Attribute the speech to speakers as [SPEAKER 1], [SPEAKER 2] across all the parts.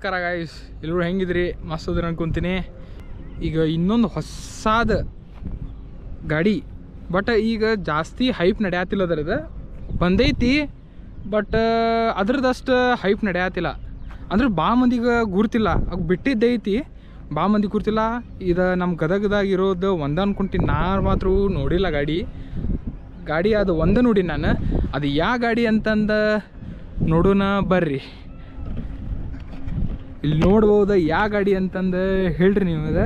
[SPEAKER 1] ನಮಸ್ಕಾರ ಗಾಯ್ಸ್, ಎಲ್ಲರೂ ಹೆಂಗಿದ್ರಿ? ಮಸ್ತ್ ಅದ್ರ ಅನ್ಕೊಂತೀನಿ. ಈಗ ಇನ್ನೊಂದು ಹೊಸಾದ ಗಾಡಿ, ಬಟ್ ಈಗ ಜಾಸ್ತಿ ಹೈಪ್ ನಡೆಯತ್ತಿಲ್ಲ. ಅದರದ್ದು ಬಂದೈತಿ, ಬಟ್ ಅದ್ರದ್ದಷ್ಟು ಹೈಪ್ ನಡೆಯತ್ತಿಲ್ಲ. ಅಂದ್ರೆ ಭಾಳ ಮಂದಿಗೆ ಗುರ್ತಿಲ್ಲ, ಅದು ಬಿಟ್ಟಿದ್ದೈತಿ, ಭಾಳ ಮಂದಿ ಗುರ್ತಿಲ್ಲ. ಇದು ನಮ್ಮ ಗದಗದಾಗಿರೋದು ಒಂದು ಅನ್ಕೊಂತೀನಿ. ನಾನು ಮಾತ್ರ ನೋಡಿಲ್ಲ ಗಾಡಿ ಅದು ಒಂದು ನೋಡಿ ನಾನು. ಅದು ಯಾವ ಗಾಡಿ ಅಂತಂದು ನೋಡೋಣ ಬರ್ರಿ. ಇಲ್ಲಿ ನೋಡ್ಬೋದು ಯಾವ ಗಾಡಿ ಅಂತಂದು ಹೇಳ್ರಿ. ನೀವು ಇದು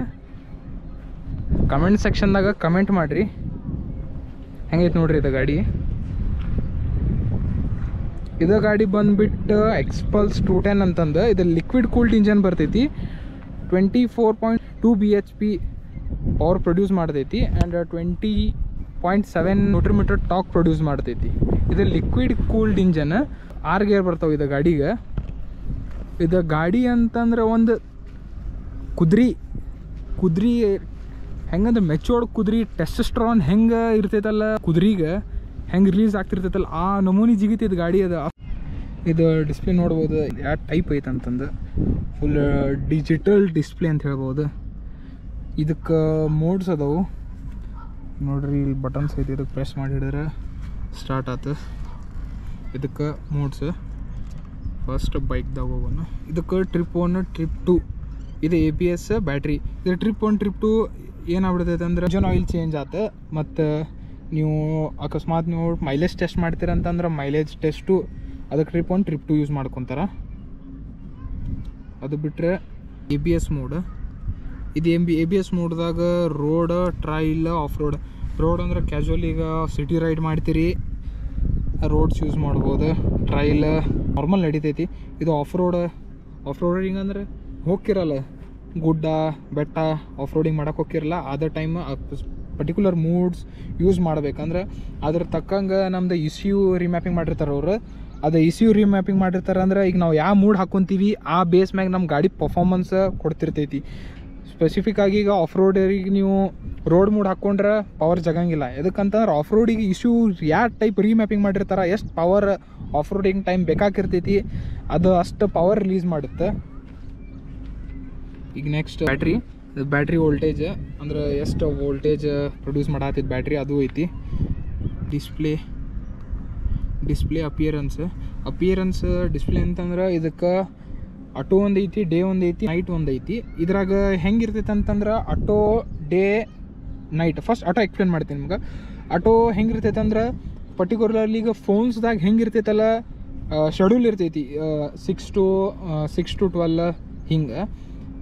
[SPEAKER 1] ಕಮೆಂಟ್ ಸೆಕ್ಷನ್ದಾಗ ಕಮೆಂಟ್ ಮಾಡಿರಿ. ಹೆಂಗೈತೆ ನೋಡ್ರಿ ಇದು ಗಾಡಿ. ಇದು ಗಾಡಿ ಬಂದುಬಿಟ್ಟು ಎಕ್ಸ್ಪಲ್ಸ್ 210 ಅಂತಂದು. ಇದು ಲಿಕ್ವಿಡ್ ಕೂಲ್ಡ್ ಇಂಜನ್ ಬರ್ತೈತಿ. 24.2 BHP ಪವರ್ ಪ್ರೊಡ್ಯೂಸ್ ಮಾಡ್ತೈತಿ ಆ್ಯಂಡ್ 20.7 Nm ಟಾಕ್ ಪ್ರೊಡ್ಯೂಸ್ ಮಾಡ್ತೈತಿ. ಇದು ಲಿಕ್ವಿಡ್ ಕೂಲ್ಡ್ ಇಂಜನ್. 6 ಗೇರ್ ಬರ್ತಾವೆ ಇದು ಗಾಡಿಗೆ. ಇದು ಗಾಡಿ ಅಂತಂದ್ರೆ ಒಂದು ಕುದುರೆ ಹೆಂಗಂದ್ರೆ ಮೆಚೋರ್ಡ್ ಕುದುರೆ ಟೆಸ್ಟೋಸ್ಟೆರಾನ್ ಹೆಂಗೆ ಇರ್ತೈತಲ್ಲ, ಕುದುರೆಗೆ ಹೆಂಗೆ ರಿಲೀಸ್ ಆಗ್ತಿರ್ತೈತಲ್ಲ, ಆ ನಮೂನಿ ಜಿಗಿತೈತೆ ಗಾಡಿ. ಇದು ಡಿಸ್ಪ್ಲೇ ನೋಡ್ಬೋದು ಯಾವ ಟೈಪ್ ಐತೆ ಅಂತಂದು. ಫುಲ್ ಡಿಜಿಟಲ್ ಡಿಸ್ಪ್ಲೇ ಅಂತ ಹೇಳ್ಬೋದು. ಇದಕ್ಕೆ ಮೋಡ್ಸ್ ಅದಾವು ನೋಡ್ರಿ. ಇಲ್ಲಿ ಬಟನ್ಸ್ ಐತಿ, ಇದಕ್ಕೆ ಪ್ರೆಸ್ ಮಾಡಿ ಹಿಡಿದ್ರೆ ಸ್ಟಾರ್ಟ್ ಆಯ್ತು. ಇದಕ್ಕೆ ಮೋಡ್ಸ್ ಫಸ್ಟ್ ಬೈಕ್ದಾಗ ಹೋಗೋಣ. ಇದಕ್ಕೆ ಟ್ರಿಪ್ 1 ಟ್ರಿಪ್ 2 ಇದು ABS ಬ್ಯಾಟ್ರಿ. ಇದು ಟ್ರಿಪ್ 1 ಟ್ರಿಪ್ 2 ಏನಾಗ್ಬಿಡ್ತೈತೆ ಅಂದ್ರೆ ಇಂಜನ್ ಆಯಿಲ್ ಚೇಂಜ್ ಆಯ್ತು. ಮತ್ತು ನೀವು ಅಕಸ್ಮಾತ್ ನೀವು ಮೈಲೇಜ್ ಟೆಸ್ಟ್ ಮಾಡ್ತೀರಂತಂದ್ರೆ ಮೈಲೇಜ್ ಟೆಸ್ಟು ಅದಕ್ಕೆ ಟ್ರಿಪ್ 1 ಟ್ರಿಪ್ 2 ಯೂಸ್ ಮಾಡ್ಕೊತಾರೆ. ಅದು ಬಿಟ್ಟರೆ ABS ಮೋಡ್. ಇದು ABS ಮೋಡ್ದಾಗ ರೋಡ್, ಟ್ರೈಲ್, ಆಫ್ ರೋಡ್ ಅಂದ್ರೆ ಕ್ಯಾಶುವಲ್ ಈಗ ಸಿಟಿ ರೈಡ್ ಮಾಡ್ತೀರಿ, ರೋಡ್ಸ್ ಯೂಸ್ ಮಾಡ್ಬೋದು. ಟ್ರೈಲ್ ನಾರ್ಮಲ್ ನಡಿತೈತಿ. ಇದು ಆಫ್ ರೋಡಿಂಗ್ ಅಂದ್ರೆ ಹೋಗಿರಲ್ಲ, ಗುಡ್ಡ ಬೆಟ್ಟ ಆಫ್ ರೋಡಿಂಗ್ ಮಾಡೋಕೆ ಹೋಗಿರಲ್ಲ. ಅದ ಟೈಮ್ ಪರ್ಟಿಕ್ಯುಲರ್ ಮೂಡ್ಸ್ ಯೂಸ್ ಮಾಡ್ಬೇಕಂದ್ರೆ ಅದ್ರ ತಕ್ಕಂಗೆ ನಮ್ದು ECU ರಿಮ್ಯಾಪಿಂಗ್ ಮಾಡಿರ್ತಾರೆ ಅವರು. ಅದು ECU ರಿಮ್ಯಾಪಿಂಗ್ ಮಾಡಿರ್ತಾರೆ ಅಂದ್ರೆ ಈಗ ನಾವು ಯಾವ ಮೂಡ್ ಹಾಕ್ಕೊಂತೀವಿ ಆ ಬೇಸ್ ಮ್ಯಾಗ ನಮ್ಮ ಗಾಡಿ ಪರ್ಫಾರ್ಮೆನ್ಸ್ ಕೊಡ್ತಿರ್ತೈತಿ. ಸ್ಪೆಸಿಫಿಕ್ ಆಗಿ ಈಗ ಆಫ್ ರೋಡಿಗೆ ನೀವು ರೋಡ್ ಮೂಡ್ ಹಾಕ್ಕೊಂಡ್ರೆ ಪವರ್ ಜಗಂಗಿಲ್ಲ. ಎದಕ್ಕಂತಂದ್ರೆ ಆಫ್ ರೋಡಿಗೆ ECU ಯಾವ ಟೈಪ್ ರಿಮ್ಯಾಪಿಂಗ್ ಮಾಡಿರ್ತಾರೆ, ಎಷ್ಟು ಪವರ್ ಆಫ್ ರೋಡಿಂಗ್ ಟೈಮ್ ಬೇಕಾಗಿರ್ತೈತಿ, ಅದು ಅಷ್ಟು ಪವರ್ ರಿಲೀಸ್ ಮಾಡುತ್ತೆ. ಈಗ ನೆಕ್ಸ್ಟ್ ಬ್ಯಾಟ್ರಿ ವೋಲ್ಟೇಜ್ ಅಂದ್ರೆ ಎಷ್ಟು ವೋಲ್ಟೇಜ್ ಪ್ರೊಡ್ಯೂಸ್ ಮಾಡತ್ತಿದ್ದು ಬ್ಯಾಟ್ರಿ ಅದು ಐತಿ. ಡಿಸ್ಪ್ಲೇ ಅಪಿಯರೆನ್ಸ್ ಡಿಸ್ಪ್ಲೇ ಅಂತಂದ್ರೆ ಇದಕ್ಕೆ ಆಟೋ ಒಂದು ಐತಿ, ಡೇ ಒಂದು ಐತಿ, ನೈಟ್ ಒಂದು ಐತಿ. ಇದ್ರಾಗ ಹೆಂಗಿರ್ತೈತೆ ಅಂತಂದ್ರೆ auto, day, night. First auto explain ಮಾಡ್ತೀನಿ ನಿಮ್ಗೆ. ಆಟೋ ಹೆಂಗಿರ್ತೈತೆ ಅಂದ್ರೆ ಪರ್ಟಿಕ್ಯುಲರ್ಲಿ ಈಗ ಫೋನ್ಸ್ದಾಗ ಹೆಂಗಿರ್ತೈತಲ್ಲ ಶೆಡ್ಯೂಲ್ ಇರ್ತೈತಿ. 6 to 12 ಹಿಂಗೆ,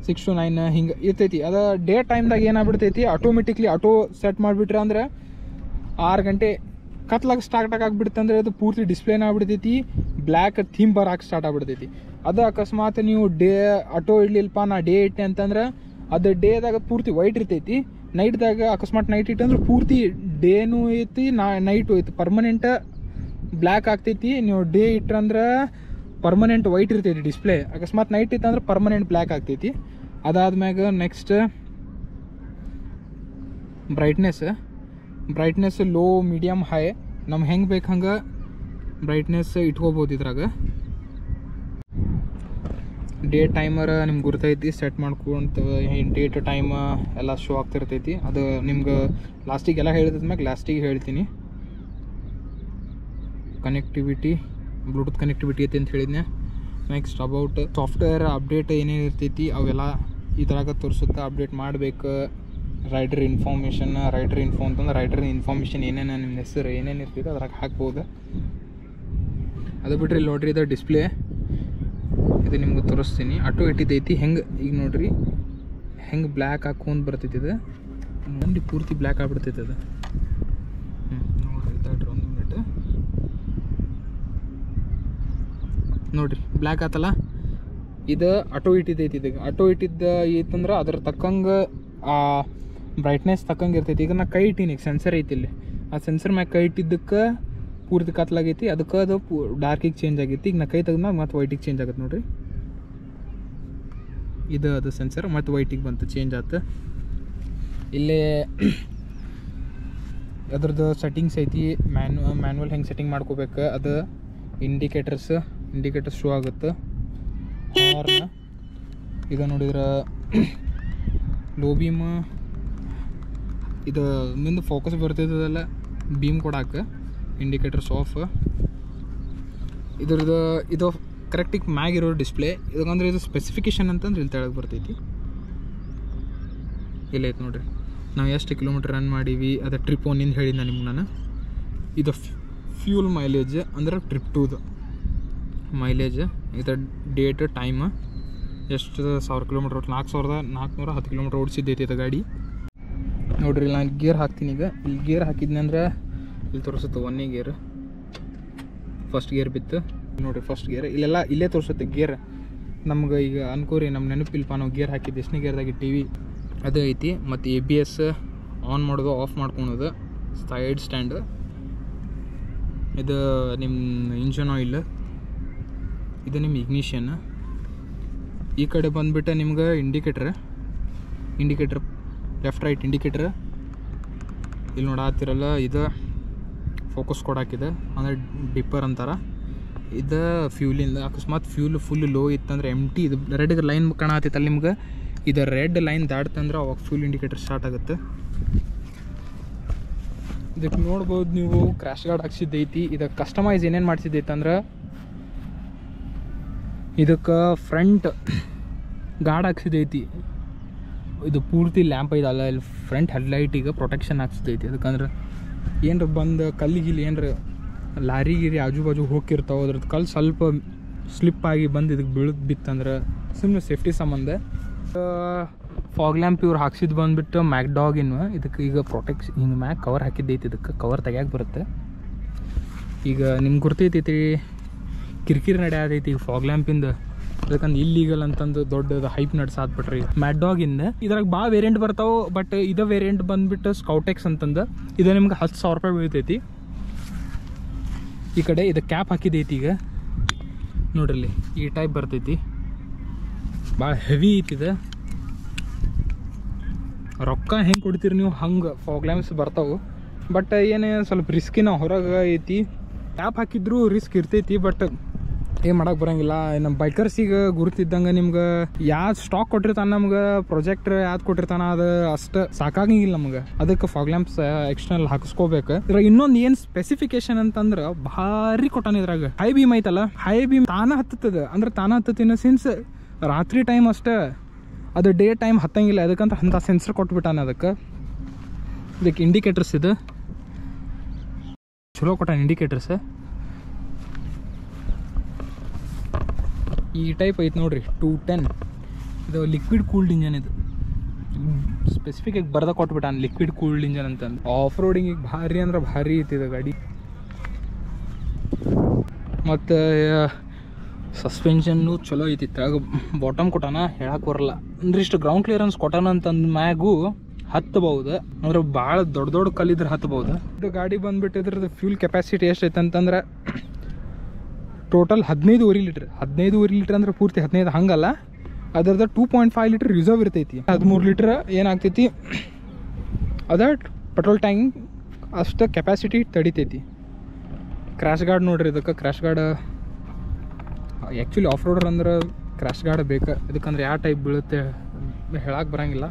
[SPEAKER 1] 6 to 9 ಹಿಂಗೆ ಇರ್ತೈತಿ. ಅದು ಡೇ ಟೈಮ್ದಾಗ ಏನಾಗ್ಬಿಡ್ತೈತಿ, ಆಟೋಮೆಟಿಕ್ಲಿ ಆಟೋ ಸೆಟ್ ಮಾಡಿಬಿಟ್ರೆ ಅಂದ್ರೆ 6 ಗಂಟೆ ಕತ್ಲಾಗ ಸ್ಟಾರ್ಟ್ ಆಗಿಬಿಡುತ್ತೆ. ಅಂದರೆ ಅದು ಪೂರ್ತಿ ಡಿಸ್ಪ್ಲೇನ ಆಗ್ಬಿಡ್ತೈತಿ, ಬ್ಲ್ಯಾಕ್ ಥೀಮ್ ಬರೋಕೆ ಸ್ಟಾರ್ಟ್ ಆಗ್ಬಿಡ್ತೈತಿ. ಅದು ಅಕಸ್ಮಾತ್ ನೀವು ಡೇ ಆಟೋ ಇಡ್ಲಿಲ್ಪ, ನಾ ಡೇ ಇಟ್ಟೆ ಅಂತಂದ್ರೆ ಅದು ಡೇದಾಗ ಪೂರ್ತಿ ವೈಟ್ ಇರ್ತೈತಿ. ನೈಟ್ದಾಗ ಅಕಸ್ಮಾತ್ ನೈಟ್ ಇಟ್ಟಂದ್ರೆ ಪೂರ್ತಿ ಡೇನೂ ಐತಿ, ನೈಟು ಐತಿ, ಪರ್ಮನೆಂಟ್ ಬ್ಲ್ಯಾಕ್ ಆಗ್ತೈತಿ. ನೀವು ಡೇ ಇಟ್ರಂದ್ರೆ ಪರ್ಮನೆಂಟ್ ವೈಟ್ ಇರ್ತೈತಿ ಡಿಸ್ಪ್ಲೇ. ಅಕಸ್ಮಾತ್ ನೈಟ್ ಇತ್ತಂದ್ರೆ ಪರ್ಮನೆಂಟ್ ಬ್ಲ್ಯಾಕ್ ಆಗ್ತೈತಿ. ಅದಾದ್ಮ್ಯಾಗ next brightness low, medium, high ನಮ್ಗೆ ಹೆಂಗೆ ಬೇಕು ಹಂಗೆ ಬ್ರೈಟ್ನೆಸ್ ಇಟ್ಕೋಬೋದು. ಇದ್ರಾಗ ಡೇ ಟೈಮರ್ ನಿಮ್ಗೆ ಗುರ್ತೈತಿ, ಸೆಟ್ ಮಾಡ್ಕೊಂತ ಡೇಟ್ ಟೈಮ್ ಎಲ್ಲ ಶೋ ಆಗ್ತಿರ್ತೈತಿ. ಅದು ನಿಮ್ಗೆ ಲಾಸ್ಟಿಗೆಲ್ಲ ಹೇಳಿದ್ಮ್ಯಾಗ ಲಾಸ್ಟಿಗೆ ಹೇಳ್ತೀನಿ. ಕನೆಕ್ಟಿವಿಟಿ, ಬ್ಲೂಟೂತ್ ಕನೆಕ್ಟಿವಿಟಿ ಐತಿ ಅಂತ ಹೇಳಿದ್ನೆ. ನೆಕ್ಸ್ಟ್ ಅಬೌಟ್ ಸಾಫ್ಟ್ವೇರ್ ಅಪ್ಡೇಟ್ ಏನೇನು ಇರ್ತೈತಿ ಅವೆಲ್ಲ ಇದ್ರಾಗ ತೋರಿಸುತ್ತೆ. ಅಪ್ಡೇಟ್ ಮಾಡಬೇಕು. ರೈಡರ್ ಇನ್ಫೋ ಅಂತಂದ್ರೆ ರೈಡರ್ ಇನ್ಫಾರ್ಮೇಷನ್ ಏನೇನು, ನಿಮ್ಮ ಹೆಸರು ಏನೇನು ಇರ್ತೈತೆ ಅದ್ರಾಗ ಹಾಕ್ಬೋದು. ಅದು ಬಿಟ್ಟರೆ ಇಲ್ಲಿ ನೋಡ್ರಿ, ಇದು ಡಿಸ್ಪ್ಲೇ, ಇದು ನಿಮ್ಗೆ ತೋರಿಸ್ತೀನಿ. ಆಟೋ ಇಟ್ಟಿದ್ದೈತಿ ಹೆಂಗೆ. ಈಗ ನೋಡ್ರಿ ಹೆಂಗೆ ಬ್ಲ್ಯಾಕ್ ಹಾಕ್ಕೊಂಡು ಬರ್ತೈತಿ. ಇದು ಮಂದಿ ಪೂರ್ತಿ ಬ್ಲ್ಯಾಕ್ ಆಗ್ಬಿಡ್ತೈತೆ ಅದು. ನೋಡ್ರಿ 1 ಮಿನಿಟ್ ನೋಡ್ರಿ ಬ್ಲ್ಯಾಕ್ ಆತಲ್ಲ. ಇದು ಆಟೋ ಇಟ್ಟಿದ್ದೈತಿ. ಇದು ಆಟೋ ಇಟ್ಟಿದ್ದ ಐತಂದ್ರೆ ಅದ್ರ ತಕ್ಕಂಗೆ ಆ ಬ್ರೈಟ್ನೆಸ್ ತಕ್ಕಂಗೆ ಇರ್ತೈತಿ. ಈಗ ನಾ ಕೈ ಇಟ್ಟೀನಿ, ಈಗ ಸೆನ್ಸರ್ ಐತಿ ಇಲ್ಲಿ, ಆ ಸೆನ್ಸರ್ ಮ್ಯಾಗ ಕೈ ಇಟ್ಟಿದ್ದಕ್ಕೆ ಪೂರ್ತಿ ಕತ್ಲಾಗೈತಿ, ಅದಕ್ಕೆ ಅದು ಡಾರ್ಕಿಗೆ ಚೇಂಜ್ ಆಗೈತಿ. ಈಗ ನಾ ಕೈ ತೆಗೆದ್ಮ್ಯಾಗ ಮತ್ತು ವೈಟಿಗೆ ಚೇಂಜ್ ಆಗತ್ತೆ ನೋಡ್ರಿ. ಅದು ಸೆನ್ಸರ್ ಮತ್ತು ವೈಟಿಗೆ ಬಂತು, ಚೇಂಜ್ ಆಯ್ತು. ಇಲ್ಲೇ ಅದ್ರದ್ದು ಸೆಟ್ಟಿಂಗ್ಸ್ ಐತಿ. ಮ್ಯಾನ್ಯಲ್ ಹೆಂಗೆ ಸೆಟ್ಟಿಂಗ್ ಮಾಡ್ಕೋಬೇಕು, ಅದು ಇಂಡಿಕೇಟರ್ಸ್ ಶೋ ಆಗುತ್ತೆ. ಈಗ ನೋಡಿದ್ರೆ ಲೋ ಬೀಮ್ ಇದು ಮುಂದೆ ಫೋಕಸ್ ಬರ್ತಿದ್ದಲ್ಲ ಬೀಮ್ ಕೊಡಾಕ ಇಂಡಿಕೇಟರ್ಸ್ ಆಫ್ ಇದ್ರದ್ದು ಇದು ಕರೆಕ್ಟಿಗೆ ಮ್ಯಾಗಿರೋ ಡಿಸ್ಪ್ಲೇ ಇದಕ್ಕಂದ್ರೆ ಇದು ಸ್ಪೆಸಿಫಿಕೇಶನ್ ಅಂತಂದ್ರೆ ಇಲ್ಲಿ ತೆಳಗೆ ಬರ್ತೈತಿ. ಇಲ್ಲೈತೆ ನೋಡಿರಿ ನಾವು ಎಷ್ಟು ಕಿಲೋಮೀಟ್ರ್ ರನ್ ಮಾಡೀವಿ ಅದು ಟ್ರಿಪ್ ಒನ್ನಿಂದ ಹೇಳಿದ್ದೆ ನಿಮ್ಗೆ ನಾನು. ಇದು ಫ್ಯೂಲ್ ಮೈಲೇಜ್ ಅಂದ್ರೆ ಟ್ರಿಪ್ ಟೂದು ಮೈಲೇಜ್, ಇದು ಡೇಟ್ ಟೈಮ್ ಎಷ್ಟು 1000 ಕಿಲೋಮೀಟ್ರ್ 4410 ಕಿಲೋಮೀಟ್ರ್ ಓಡಿಸಿದ್ದೈತಿ ಇದು ಗಾಡಿ. ನೋಡಿರಿ ನಾನು ಗೇರ್ ಹಾಕ್ತೀನಿ. ಈಗ ಇಲ್ಲಿ ಗೇರ್ ಹಾಕಿದ್ನಿ ಅಂದ್ರೆ ಇಲ್ಲಿ ತೋರಿಸುತ್ತೆ 1ನೇ ಗೇರ್, ಫಸ್ಟ್ ಗೇರ್ ಬಿತ್ತು ನೋಡಿರಿ. ಫಸ್ಟ್ ಗೇರ್ ಇಲ್ಲೆಲ್ಲ ಇಲ್ಲೇ ತೋರಿಸುತ್ತೆ ಗೇರ್. ನಮ್ಗೆ ಈಗ ಅನ್ಕೋರಿ ನಮ್ಮ ನೆನಪಿಲ್ಪ ನಾವು ಗೇರ್ ಹಾಕಿದ್ದು ಎಷ್ಟನೇ ಗೇರ್ದಾಗಿ ಟಿವಿ ಅದು ಐತಿ. ಮತ್ತು ABS ಆನ್ ಮಾಡೋದು ಆಫ್ ಮಾಡ್ಕೊಳೋದು, ಸೈಡ್ ಸ್ಟ್ಯಾಂಡ್, ಇದು ನಿಮ್ಮ ಇಂಜನ್ ಆಯಿಲ್, ಇದು ನಿಮ್ಮ ಇಗ್ನಿಷನ್. ಈ ಕಡೆ ಬಂದುಬಿಟ್ಟು ನಿಮ್ಗೆ ಇಂಡಿಕೇಟ್ರ್ ಲೆಫ್ಟ್ ರೈಟ್ ಇಂಡಿಕೇಟ್ರ್ ಇಲ್ಲಿ ನೋಡಾತಿರಲ್ಲ, ಇದು ಫೋಕಸ್ ಕೊಡಾಕಿದೆ ಅಂದರೆ ಡಿಪ್ಪರ್ ಅಂತಾರೆ. ಇದು ಫ್ಯೂಲಿಂದ ಅಕಸ್ಮಾತ್ ಫ್ಯೂಲ್ ಫುಲ್ ಲೋ ಇತ್ತಂದ್ರೆ ಎಂಟಿ ಇದು ರೆಡ್ ಲೈನ್ ಕಾಣತ್ತಿತ್ತಲ್ಲ ನಿಮ್ಗೆ, ಇದು ರೆಡ್ ಲೈನ್ ದಾಟ್ತಂದ್ರೆ ಅವಾಗ ಫ್ಯೂಲ್ ಇಂಡಿಕೇಟರ್ ಸ್ಟಾರ್ಟ್ ಆಗುತ್ತೆ. ಇದಕ್ಕೆ ನೋಡ್ಬೋದು ನೀವು ಕ್ರ್ಯಾಶ್ ಗಾರ್ಡ್ ಹಾಕ್ಸಿದ್ದೈತಿ. ಇದಕ್ಕೆ ಕಸ್ಟಮೈಸ್ ಏನೇನು ಮಾಡಿಸಿದ್ದೈತೆ ಅಂದ್ರೆ ಇದಕ್ಕೆ ಫ್ರಂಟ್ ಗಾರ್ಡ್ ಹಾಕ್ಸಿದ್ದೈತಿ. ಇದು ಪೂರ್ತಿ ಲ್ಯಾಂಪ್ ಐತಲ್ಲ, ಇಲ್ಲಿ ಫ್ರಂಟ್ ಹೆಡ್ಲೈಟಿಗೆ ಪ್ರೊಟೆಕ್ಷನ್ ಹಾಕ್ಸಿದ್ದೈತಿ. ಅದಕ್ಕಂದ್ರೆ ಏನರ ಬಂದು ಕಲ್ಲಿಗಿಲ್ಲಿ ಏನರ ಲಾರಿ ಗಿರಿ ಆಜು ಬಾಜು ಹೋಗಿರ್ತಾವೆ, ಅದ್ರದ್ದು ಕಲ್ಲು ಸ್ವಲ್ಪ ಸ್ಲಿಪ್ ಆಗಿ ಬಂದು ಇದಕ್ಕೆ ಬಿತ್ತಂದ್ರೆ ಸುಮ್ಮನೆ ಸೇಫ್ಟಿ ಸಂಬಂಧ. ಫಾಗ್ ಲ್ಯಾಂಪ್ ಇವ್ರು ಹಾಕ್ಸಿದ್ದು ಬಂದುಬಿಟ್ಟು ಮ್ಯಾಕ್ಡಾಗಿನ. ಇದಕ್ಕೆ ಈಗ ಪ್ರೊಟೆಕ್ಷನ್ ಹಿಂಗೆ ಮ್ಯಾಕ್ ಕವರ್ ಹಾಕಿದ್ದೈತಿ, ಇದಕ್ಕೆ ಕವರ್ ತೆಗ್ಯಾಕೆ ಬರುತ್ತೆ. ಈಗ ನಿಮ್ಗೆ ಗುರ್ತೈತಿ ಕಿರಿಕಿರಿ ನಡೆಯತೈತಿ ಈಗ ಫಾಗ್ ಲ್ಯಾಂಪಿಂದ, ಅದಕ್ಕಂದು ಇಲ್ಲೀಗಲ್ ಅಂತಂದು ದೊಡ್ಡದು ಹೈಪ್ ನಡ್ಸಾದ್ಬಿಟ್ರಿ ಮ್ಯಾಕ್ಡಾಗಿಂದ. ಇದ್ರಾಗ ಭಾಳ ವೇರಿಯಂಟ್ ಬರ್ತಾವೆ, ಬಟ್ ಇದು ವೇರಿಯಂಟ್ ಬಂದುಬಿಟ್ಟು ಸ್ಕೌಟೆಕ್ಸ್ ಅಂತಂದು ಇದು ನಿಮ್ಗೆ 10,000 ರೂಪಾಯಿ ಬೀಳ್ತೈತಿ. ಈ ಕಡೆ ಇದು ಕ್ಯಾಪ್ ಹಾಕಿದೈತಿ. ಈಗ ನೋಡ್ರಿ ಈ ಟೈಪ್ ಬರ್ತೈತಿ, ಭಾಳ ಹೆವಿ ಐತಿದೆ. ರೊಕ್ಕ ಹೆಂಗೆ ಕೊಡ್ತೀರಿ ನೀವು ಹಂಗೆ ಫಾಗ್ ಲ್ಯಾಂಪ್ಸ್ ಬರ್ತಾವೆ, ಬಟ್ ಏನು ಸ್ವಲ್ಪ ರಿಸ್ಕಿನ ಹೊರಗೆ ಐತಿ. ಕ್ಯಾಪ್ ಹಾಕಿದ್ರು ರಿಸ್ಕ್ ಇರ್ತೈತಿ, ಬಟ್ ಏನು ಮಾಡೋಕೆ ಬರೋಂಗಿಲ್ಲ. ನಮ್ಮ ಬೈಕರ್ಸಿಗೆ ಗುರುತಿದ್ದಂಗೆ ನಿಮ್ಗೆ ಯಾವ್ದು ಸ್ಟಾಕ್ ಕೊಟ್ಟಿರ್ತಾನೆ, ನಮ್ಗೆ ಪ್ರೊಜೆಕ್ಟ್ರ್ ಯಾವ್ದು ಕೊಟ್ಟಿರ್ತಾನೆ ಅದು ಅಷ್ಟು ಸಾಕಾಗಿಲ್ಲ ನಮ್ಗೆ. ಅದಕ್ಕೆ ಫಾಗ್ ಲ್ಯಾಂಪ್ಸ್ ಎಕ್ಸ್ಟರ್ನಲ್ ಹಾಕಿಸ್ಕೋಬೇಕು. ಇದ್ರಾಗ ಇನ್ನೊಂದು ಏನು ಸ್ಪೆಸಿಫಿಕೇಶನ್ ಅಂತಂದ್ರೆ ಭಾರಿ ಕೊಟ್ಟಾನ. ಇದ್ರಾಗ ಹೈ ಬೀಮ್ ಐತಲ್ಲ, ಹೈ ಬೀಮ್ ತಾನ ಹತ್ತದ ಅಂದ್ರೆ ತಾನ ಹತ್ತತಿನ ಸಿನ್ಸ್ ರಾತ್ರಿ ಟೈಮ್ ಅಷ್ಟೇ, ಅದು ಡೇ ಟೈಮ್ ಹತ್ತಂಗಿಲ್ಲ. ಅದಕ್ಕಂತ ಅಂಥ ಸೆನ್ಸರ್ ಕೊಟ್ಬಿಟ್ಟಾನೆ. ಇದಕ್ಕೆ ಇಂಡಿಕೇಟರ್ಸ್ ಇದು ಚಲೋ ಕೊಟ್ಟಾನ ಇಂಡಿಕೇಟರ್ಸ್. ಈ ಟೈಪ್ ಐತೆ ನೋಡ್ರಿ 210. ಇದು ಲಿಕ್ವಿಡ್ ಕೂಲ್ಡ್ ಇಂಜನ್. ಇದು ಸ್ಪೆಸಿಫಿಕಾಗಿ ಬರ್ದ ಕೊಟ್ಬಿಟ್ಟಾನ ಲಿಕ್ವಿಡ್ ಕೂಲ್ಡ್ ಇಂಜನ್ ಅಂತಂದು. ಆಫ್ ರೋಡಿಂಗಿಗೆ ಭಾರಿ ಅಂದ್ರೆ ಭಾರಿ ಐತಿದೆ ಗಾಡಿ. ಮತ್ತು ಸಸ್ಪೆನ್ಷನ್ನು ಚಲೋ ಐತಿ. ತೆಳಗೆ ಬಾಟಮ್ ಕೊಟ್ಟಾನ, ಹೇಳಕ್ಕೆ ಬರಲ್ಲ ಅಂದ್ರೆ ಇಷ್ಟು ಗ್ರೌಂಡ್ ಕ್ಲಿಯರೆನ್ಸ್ ಕೊಟ್ಟಾನ ಅಂತಂದು ಮ್ಯಾಗೂ ಹತ್ತಬಹುದು. ಅಂದ್ರೆ ಭಾಳ ದೊಡ್ಡ ದೊಡ್ಡ ಕಲ್ಲಿದ್ರೆ ಹತ್ತಬಹುದು. ಇದು ಗಾಡಿ ಬಂದುಬಿಟ್ಟು ಇದ್ರದ್ದು ಫ್ಯೂಲ್ ಕೆಪಾಸಿಟಿ ಎಷ್ಟೈತೆ ಅಂತಂದ್ರೆ ಟೋಟಲ್ 15.5 ಲೀಟ್ರ್. 15.5 ಲೀಟ್ರ್ ಅಂದ್ರೆ ಪೂರ್ತಿ 15 ಹಂಗಲ್ಲ, ಅದರದ 2.5 ಲೀಟ್ರ್ ರಿಸರ್ವ್ ಇರ್ತೈತಿ. 13 ಲೀಟ್ರ್ ಏನಾಗ್ತೈತಿ ಅದ ಪೆಟ್ರೋಲ್ ಟ್ಯಾಂಕ್ ಅಷ್ಟು ಕೆಪಾಸಿಟಿ ತಡಿತೈತಿ. ಕ್ರ್ಯಾಶ್ ಗಾರ್ಡ್ ನೋಡ್ರಿ, ಇದಕ್ಕೆ crash guard actually off roader ಅಂದ್ರೆ ಕ್ರ್ಯಾಶ್ ಗಾರ್ಡ್ ಬೇಕು. ಇದಕ್ಕಂದ್ರೆ ಯಾವ ಟೈಪ್ ಬೀಳುತ್ತೆ ಹೇಳಕ್ಕೆ ಬರೋಂಗಿಲ್ಲ.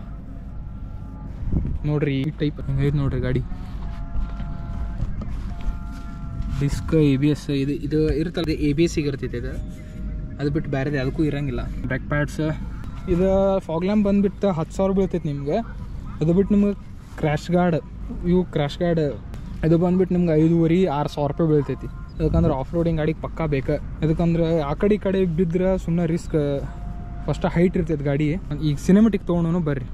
[SPEAKER 1] ನೋಡ್ರಿ ಈ ಟೈಪ್ ಹಿಂಗೈತೆ ನೋಡ್ರಿ ಗಾಡಿ. ಡಿಸ್ಕ್ ABS ಇದು ಇರುತ್ತಲ್ಲ, ABSಗೆ ಇರ್ತೈತೆ ಇದು. ಅದು ಬಿಟ್ಟು ಬೇರೆದು ಅದಕ್ಕೂ ಇರೋಂಗಿಲ್ಲ. Brake pads. ಇದು ಫಾಗ್ ಲ್ಯಾಂಪ್ ಬಂದುಬಿಟ್ಟು 10,000 ಬೀಳ್ತೈತೆ ನಿಮ್ಗೆ. ಅದು ಬಿಟ್ಟು ನಿಮ್ಗೆ ಕ್ರ್ಯಾಶ್ ಗಾರ್ಡ್ ಇದು ಬಂದುಬಿಟ್ಟು ನಿಮ್ಗೆ 5,500-6,000 ರೂಪಾಯಿ ಬೀಳ್ತೈತಿ. ಯಾಕಂದ್ರೆ ಆಫ್ ರೋಡಿಂಗ್ ಗಾಡಿಗೆ ಪಕ್ಕಾ ಬೇಕು. ಅದಕ್ಕಂದ್ರೆ ಆ ಕಡೆ ಬಿದ್ದರೆ ಸುಮ್ಮನೆ ರಿಸ್ಕ್. ಫಸ್ಟ್ ಹೈಟ್ ಇರ್ತೈತೆ ಗಾಡಿ. ಈಗ ಸಿನಿಮೆಟಿಕ್ ತೊಗೊಂಡು ಬರ್ರಿ.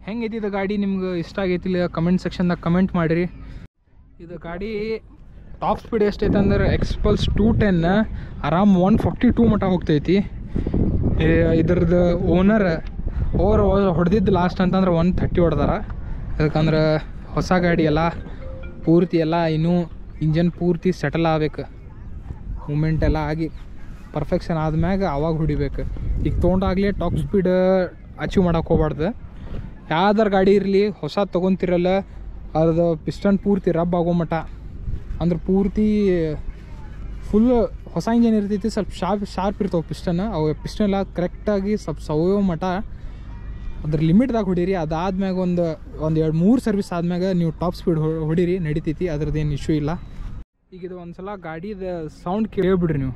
[SPEAKER 1] ಹೆಂಗೈತಿ ಇದು ಗಾಡಿ? ನಿಮ್ಗೆ ಇಷ್ಟ ಆಗೈತಿಲ್ಲ ಕಮೆಂಟ್ ಸೆಕ್ಷನ್ದಾಗ ಕಮೆಂಟ್ ಮಾಡಿರಿ. ಇದು ಗಾಡಿ ಟಾಪ್ ಸ್ಪೀಡ್ ಎಷ್ಟೈತೆ ಅಂದ್ರೆ ಎಕ್ಸ್ಪಲ್ಸ್ 210 ಆರಾಮ್ 142 ಮಟ್ಟ ಹೋಗ್ತೈತಿ. ಇದ್ರದ್ದು ಓನರ್ ಹೊಡೆದಿದ್ದು ಲಾಸ್ಟ್ ಅಂತಂದ್ರೆ 130 ಹೊಡೆದಾರ. ಯಾಕಂದ್ರೆ ಹೊಸ ಗಾಡಿ ಎಲ್ಲ ಪೂರ್ತಿ ಎಲ್ಲ ಇನ್ನೂ ಇಂಜನ್ ಪೂರ್ತಿ ಸೆಟಲ್ ಆಗ್ಬೇಕು, ಮೂಮೆಂಟ್ ಎಲ್ಲ ಆಗಿ ಪರ್ಫೆಕ್ಷನ್ ಆದ್ಮ್ಯಾಗ ಅವಾಗ ಹೊಡಿಬೇಕು. ಈಗ ತೊಗೊಂಡಾಗಲೇ ಟಾಪ್ ಸ್ಪೀಡ್ ಅಚೀವ್ ಮಾಡೋಕೆ ಹೋಗ್ಬಾರ್ದು. ಯಾವ್ದಾರು ಗಾಡಿ ಇರಲಿ, ಹೊಸ ತೊಗೊತಿರಲ್ಲ ಅದು ಪಿಸ್ಟನ್ ಪೂರ್ತಿ ರಬ್ ಆಗೋ ಮಟ್ಟ, ಅಂದ್ರೆ ಪೂರ್ತಿ ಫುಲ್ ಹೊಸ ಇಂಜನ್ ಇರ್ತೈತಿ, ಸ್ವಲ್ಪ ಶಾರ್ಪ್ ಇರ್ತಾವೆ ಪಿಸ್ಟನ್. ಅವು ಪಿಸ್ಟನ್ ಎಲ್ಲ ಕರೆಕ್ಟಾಗಿ ಸ್ವಲ್ಪ ಸವಯೋ ಮಟ್ಟ ಅದ್ರ ಲಿಮಿಟ್ದಾಗ ಹೊಡೀರಿ. ಅದಾದ್ಮ್ಯಾಗ ಒಂದು 2-3 ಸರ್ವಿಸ್ ಆದ್ಮ್ಯಾಗ ನೀವು ಟಾಪ್ ಸ್ಪೀಡ್ ಹೊಡೀರಿ, ನಡಿತೈತಿ, ಅದ್ರದ್ದೇನು ಇಶ್ಯೂ ಇಲ್ಲ. ಈಗ ಇದು ಒಂದು ಸಲ ಗಾಡಿದ ಸೌಂಡ್ ಕೇಳಿಬಿಡ್ರಿ ನೀವು.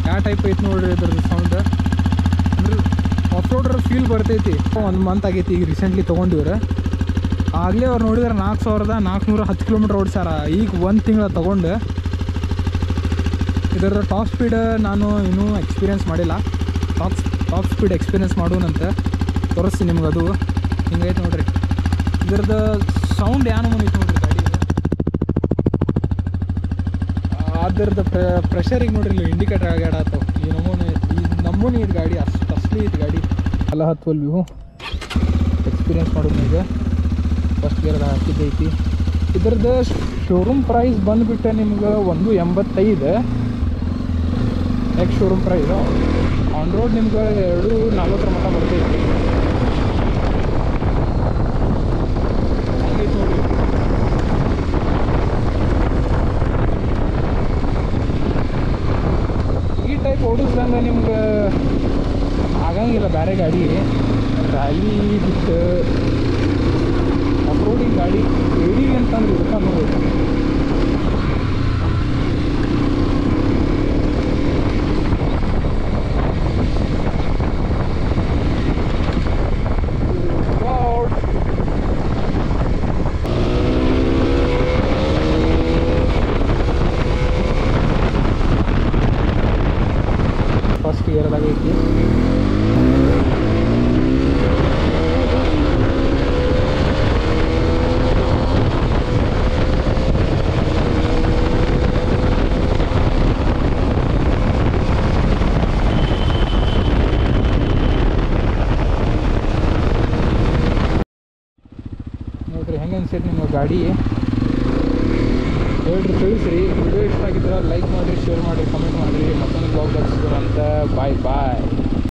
[SPEAKER 1] ಯಾವ ಟೈಪ್ ಐತಿ ನೋಡ್ರಿ ಇದ್ರದ್ದು ಸೌಂಡ್, ಅಂದ್ರೆ ಆಫ್ ರೋಡರ್ ಫೀಲ್ ಬರ್ತೈತಿ. 1 ಮಂತ್ ಆಗೈತಿ ಈಗ ರೀಸೆಂಟ್ಲಿ ತೊಗೊಂಡಿವ್ರೆ. ಆಗಲೇ ಅವ್ರು ನೋಡಿದ್ರೆ 4410 ಕಿಲೋಮೀಟ್ರ್ ಓಡಿಸ್ಯಾರ. ಈಗ 1 ತಿಂಗಳ ತೊಗೊಂಡು ಇದರ ಟಾಪ್ ಸ್ಪೀಡ್ ನಾನು ಇನ್ನೂ ಎಕ್ಸ್ಪೀರಿಯೆನ್ಸ್ ಮಾಡಿಲ್ಲ. ಟಾಪ್ ಸ್ಪೀಡ್ ಎಕ್ಸ್ಪೀರಿಯೆನ್ಸ್ ಮಾಡೋಣಂತ ತೋರಿಸ್ತೀನಿ ನಿಮ್ಗೆ. ಅದು ಹಿಂಗೈತೆ ನೋಡ್ರಿ, ಇದ್ರದ್ದು ಸೌಂಡ್ ಯಾವ ನಮೂನಿ ಐತೆ ನೋಡ್ರಿ ಗಾಡಿ. ಅದ್ರದ್ದು ಪ್ರೆಷರಿಗೆ ನೋಡ್ರಿ ಇಲ್ಲಿ ಇಂಡಿಕೇಟರ್ ಆಗಾಡತ್ತವ. ಈ ನಮೂನಿ ಇದು ಗಾಡಿ, ಅಷ್ಟು ಅಸಲಿ ಇದು ಗಾಡಿ. ಎಲ್ಲ ಹತ್ತುವಲ್ಲಿ ನೀವು ಎಕ್ಸ್ಪೀರಿಯೆನ್ಸ್ ಮಾಡೋದು. ಈಗ ಫಸ್ಟ್ ಗೇರ್ದಾಗ ಹಾಕಿದ್ದೈತಿ. ಇದ್ರದ್ದು ಶೋರೂಮ್ ಪ್ರೈಸ್ ಬಂದುಬಿಟ್ಟೆ ನಿಮ್ಗೆ 185 ex showroom price. On road ನಿಮ್ಗೆ 240 ಮಟ್ಟ ಬರ್ತೈತಿ. ಹಂಗೈತೆ ನೋಡಿ. ಈ ಟೈಪ್ ಓಡಿಸ್ದಂಗೆ ನಿಮ್ಗೆ ಆಗಂಗಿಲ್ಲ ಬೇರೆ ಗಾಡಿ. ರ್ಯಾಲಿ ಬಿಟ್ಟು ಆಫ್ ರೋಡಿಂಗ್ ಗಾಡಿ ಎಡಿಗೆ ಅಂತಂದ್ರೆ ಇದಕ್ಕೆ ನೋಡ್ಬೇಕು. ಫಸ್ಟ್ ಗೇರ್ದಾಗ ಐತಿ. ನೋಡ್ರಿ ಹೆಂಗೆ ಅನ್ಸೈತೆ ನಿಮ್ಮ ಗಾಡಿ, ಹೇಳ್ರಿ, ತಿಳಿಸ್ರಿ. ವಿಡಿಯೋ ಇಷ್ಟ ಆಗಿದ್ರೆ ಲೈಕ್ ಮಾಡಿರಿ, ಶೇರ್ ಮಾಡಿರಿ, ಕಮೆಂಟ್ ಮಾಡಿರಿ. ಮತ್ತೊಂದು ಬ್ಲಾಗ್ ಅಂತ ಬಾಯ್.